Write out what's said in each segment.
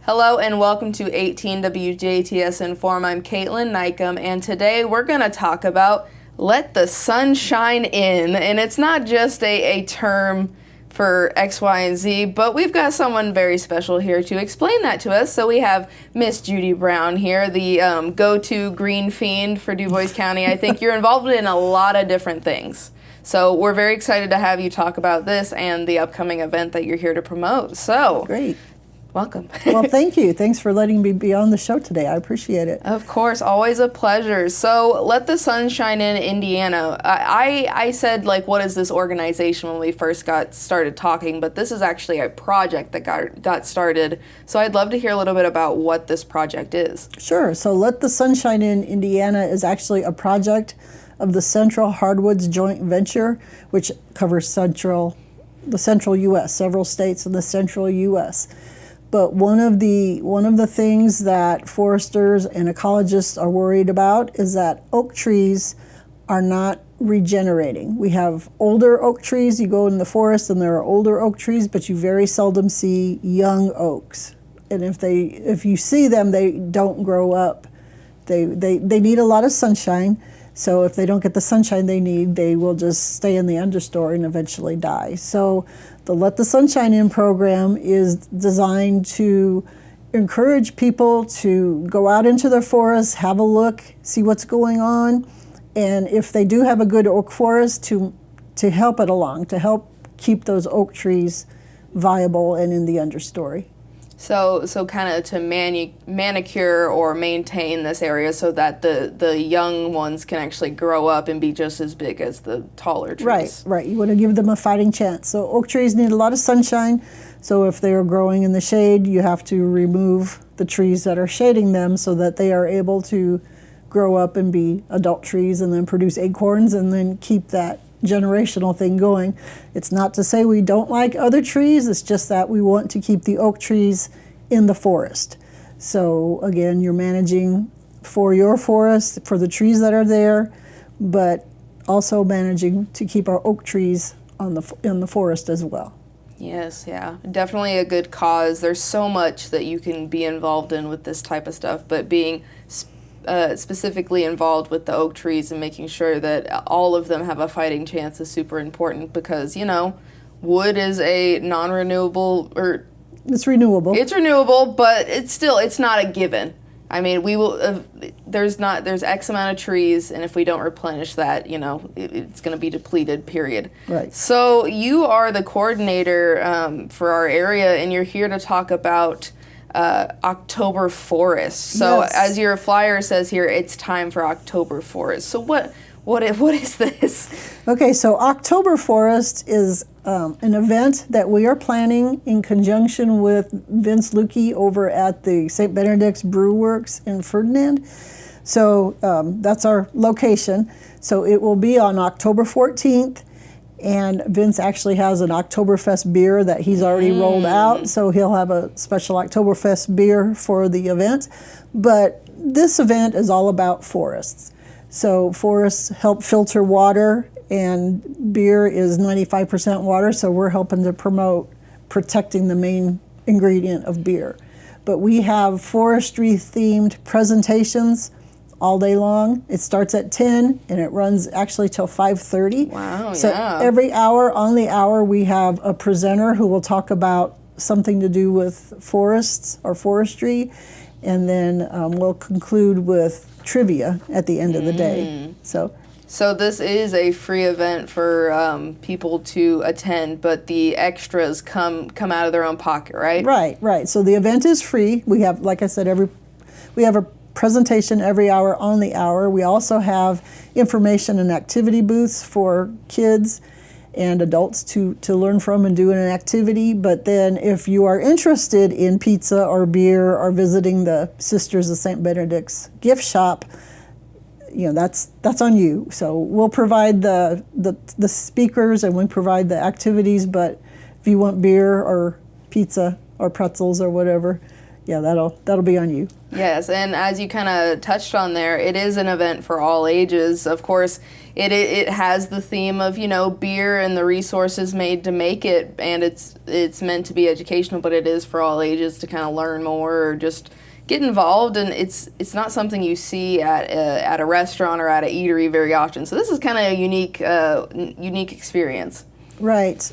Hello and welcome to 18 WJTS in.form. I'm Kaitlyn Neukam, and today we're going to talk about let the sun shine in. And it's not just a term for X, Y, and Z, but we've got someone very special here to explain that to us. So we have Miss Judi Brown here, the go-to green fiend for Dubois County. I think you're involved in a lot of different things. So we're very excited to have you talk about this and the upcoming event that you're here to promote. So great. Welcome. Well, thank you. Thanks for letting me be on the show today. I appreciate it. Of course, always a pleasure. So, Let the Sun Shine in Indiana. I said, what is this organization when we first got started talking, but this is actually a project that got started. So I'd love to hear a little bit about what this project is. Sure. So Let the Sun Shine in Indiana is actually a project of the Central Hardwoods Joint Venture, which covers the central U.S., several states in the central U.S., but one of the things that foresters and ecologists are worried about is that oak trees are not regenerating. We have older oak trees. You go in the forest and there are older oak trees, but you very seldom see young oaks. And if you see them, they don't grow up. They need a lot of sunshine. So if they don't get the sunshine they need, they will just stay in the understory and eventually die. So the Let the Sunshine In program is designed to encourage people to go out into their forests, have a look, see what's going on, and if they do have a good oak forest, to help it along, to help keep those oak trees viable and in the understory. So kind of to manicure or maintain this area so that the young ones can actually grow up and be just as big as the taller trees. Right. You want to give them a fighting chance. So oak trees need a lot of sunshine. So if they are growing in the shade, you have to remove the trees that are shading them so that they are able to grow up and be adult trees and then produce acorns and then keep that generational thing going. It's not to say we don't like other trees, it's just that we want to keep the oak trees in the forest. So again, you're managing for your forest, for the trees that are there, but also managing to keep our oak trees in the forest as well. Yes, yeah, definitely a good cause. There's so much that you can be involved in with this type of stuff, but being specifically involved with the oak trees and making sure that all of them have a fighting chance is super important because, wood is a non-renewable, or it's renewable. It's renewable, but it's not a given. I mean, we will. There's X amount of trees, and if we don't replenish that, it's going to be depleted. Period. Right. So you are the coordinator for our area, and you're here to talk about OktoberForest. So yes. As your flyer says here, it's time for OktoberForest. So what is this? Okay, so OktoberForest is an event that we are planning in conjunction with Vince Lukey over at the St. Benedict's Brew Works in Ferdinand. So that's our location. So it will be on October 14th. And Vince actually has an Oktoberfest beer that he's already rolled out, so he'll have a special Oktoberfest beer for the event. But this event is all about forests. So forests help filter water, and beer is 95% water, so we're helping to promote protecting the main ingredient of beer. But we have forestry-themed presentations all day long. It starts at 10 and it runs actually till 5:30. Wow, so yeah. Every hour, on the hour, we have a presenter who will talk about something to do with forests or forestry, and then we'll conclude with trivia at the end of the day. So this is a free event for people to attend, but the extras come out of their own pocket, right? Right. So the event is free. We have, like I said, we have a presentation every hour on the hour. We also have information and activity booths for kids and adults to learn from and do an activity. But then if you are interested in pizza or beer or visiting the Sisters of St. Benedict's gift shop, that's on you. So we'll provide the speakers and we provide the activities, but if you want beer or pizza or pretzels or whatever, yeah, that'll be on you. Yes, and as you kind of touched on there, it is an event for all ages. Of course, it has the theme of, beer and the resources made to make it, and it's meant to be educational, but it is for all ages to kind of learn more or just get involved. And it's not something you see at a restaurant or at an eatery very often. So this is kind of a unique experience. Right,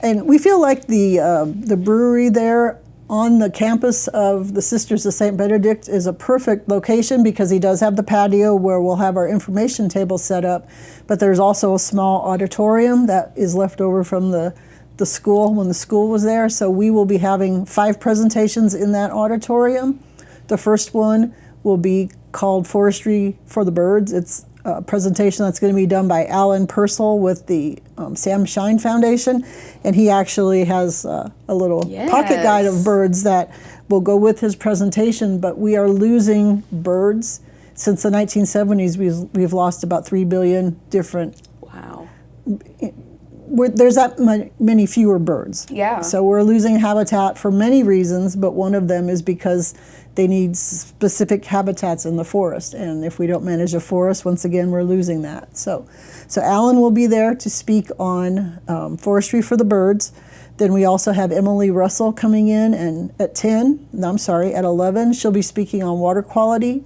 and we feel like the brewery there on the campus of the Sisters of St. Benedict is a perfect location because he does have the patio where we'll have our information table set up, but there's also a small auditorium that is left over from the school when the school was there. So we will be having 5 presentations in that auditorium. The first one will be called Forestry for the Birds. It's a presentation that's going to be done by Alan Purcell with the Sam Shine Foundation, and he actually has a little pocket guide of birds that will go with his presentation. But we are losing birds. Since the 1970s, we've lost about 3 billion different. Wow. There's that many fewer birds. Yeah. So we're losing habitat for many reasons, but one of them is because they need specific habitats in the forest. And if we don't manage a forest, once again, we're losing that. So Alan will be there to speak on forestry for the birds. Then we also have Emily Russell coming in, and at 11, she'll be speaking on water quality.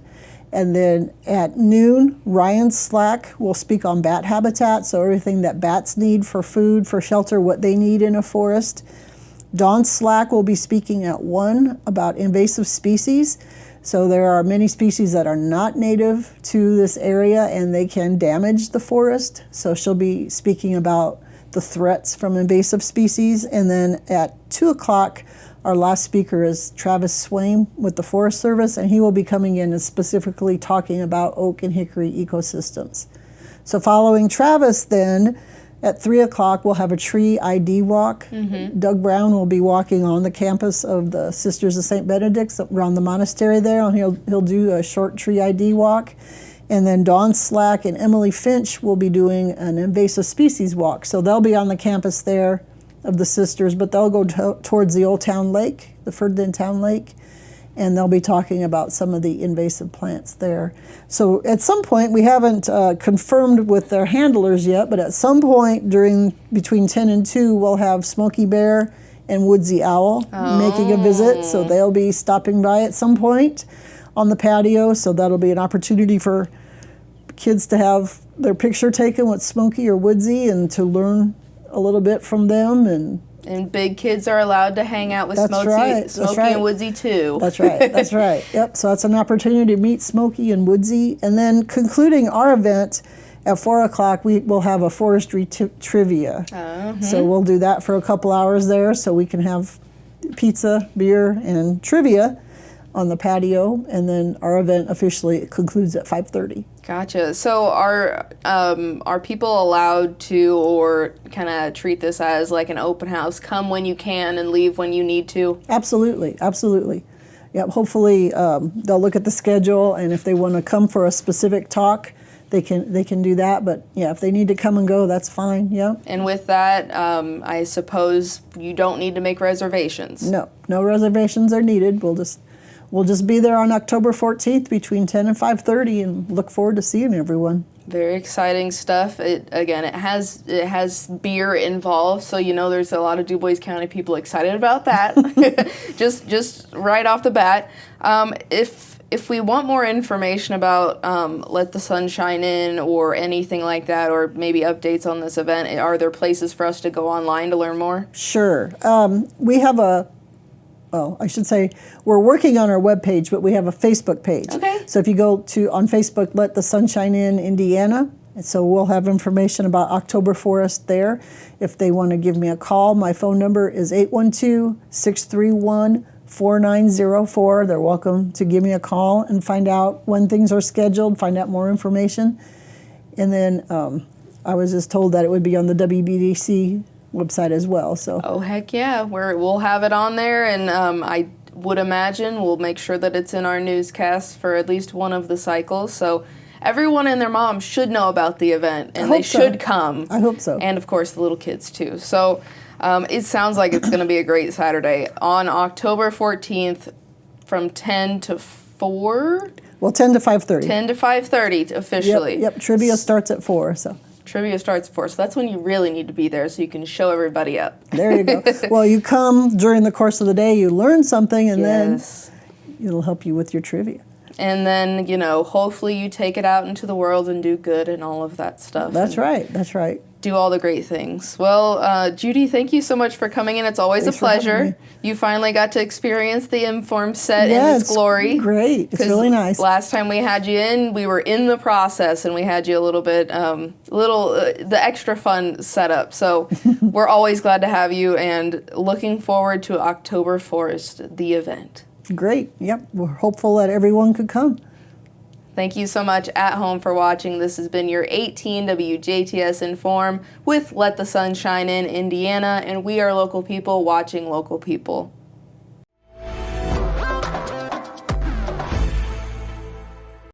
And then at noon, Ryan Slack will speak on bat habitat, so everything that bats need for food, for shelter, what they need in a forest. Dawn Slack will be speaking at 1 about invasive species. So there are many species that are not native to this area and they can damage the forest. So she'll be speaking about the threats from invasive species. And then at 2 o'clock, our last speaker is Travis Swain with the Forest Service, and he will be coming in and specifically talking about oak and hickory ecosystems. So following Travis then, at 3 o'clock, we'll have a tree ID walk. Mm-hmm. Doug Brown will be walking on the campus of the Sisters of St. Benedict around the monastery there, and he'll do a short tree ID walk. And then Dawn Slack and Emily Finch will be doing an invasive species walk. So they'll be on the campus there of the Sisters, but they'll go towards the Old Town Lake, the Ferdinand Town Lake, and they'll be talking about some of the invasive plants there. So at some point, we haven't confirmed with their handlers yet, but at some point between 10 and 2, we'll have Smokey Bear and Woodsy Owl making a visit. So they'll be stopping by at some point on the patio. So that'll be an opportunity for kids to have their picture taken with Smokey or Woodsy and to learn a little bit from them. And big kids are allowed to hang out with Smokey and Woodsy too. That's right. Yep. So that's an opportunity to meet Smokey and Woodsy. And then concluding our event at 4 o'clock, we will have a forestry trivia. Mm-hmm. So we'll do that for a couple hours there, so we can have pizza, beer, and trivia on the patio. And then our event officially concludes at 5:30. Gotcha. So are people allowed to, or kind of treat this as like an open house, come when you can and leave when you need to? Absolutely. Yep. Hopefully they'll look at the schedule, and if they want to come for a specific talk, they can do that. But yeah, if they need to come and go, that's fine. Yeah. And with that, I suppose you don't need to make reservations. No reservations are needed. We'll just be there on October 14th between 10 and 5:30 and look forward to seeing everyone. Very exciting stuff. It has beer involved, so there's a lot of Du Bois County people excited about that. just right off the bat. If we want more information about Let the Sun Shine In or anything like that, or maybe updates on this event, are there places for us to go online to learn more? Sure. We have I should say we're working on our webpage, but we have a Facebook page. Okay. So if you go on Facebook, Let the Sun Shine In Indiana, and so we'll have information about OktoberForest there. If they want to give me a call, my phone number is 812-631-4904. They're welcome to give me a call and find out when things are scheduled, find out more information. And then I was just told that it would be on the WBDC website as well. So. Oh, heck yeah. We'll have it on there, and I would imagine we'll make sure that it's in our newscast for at least one of the cycles. So everyone and their mom should know about the event, and they should come. I hope so. And, of course, the little kids, too. So it sounds like it's going to be a great Saturday. On October 14th, from 10 to 4? Well, 10 to 5:30. 10 to 5:30 officially. Yep. Trivia starts at 4. So Trivia starts at 4, so that's when you really need to be there so you can show everybody up. there you go. Well, you come during the course of the day, you learn something, and Yes. then it'll help you with your trivia. And then, hopefully you take it out into the world and do good and all of that stuff. That's and right. That's right. do all the great things. Well, Judi, thank you so much for coming in. It's always Thanks a for having pleasure. me. You finally got to experience the in.form set Yeah, in its glory. Great. It's 'Cause really nice. Last time we had you in, we were in the process and we had you a little bit, the extra fun setup. So we're always glad to have you and looking forward to OktoberForest, the event. Great. Yep. We're hopeful that everyone could come. Thank you so much at home for watching. This has been your 18 WJTS in.form with Let the Sun Shine In, Indiana, and we are local people watching local people.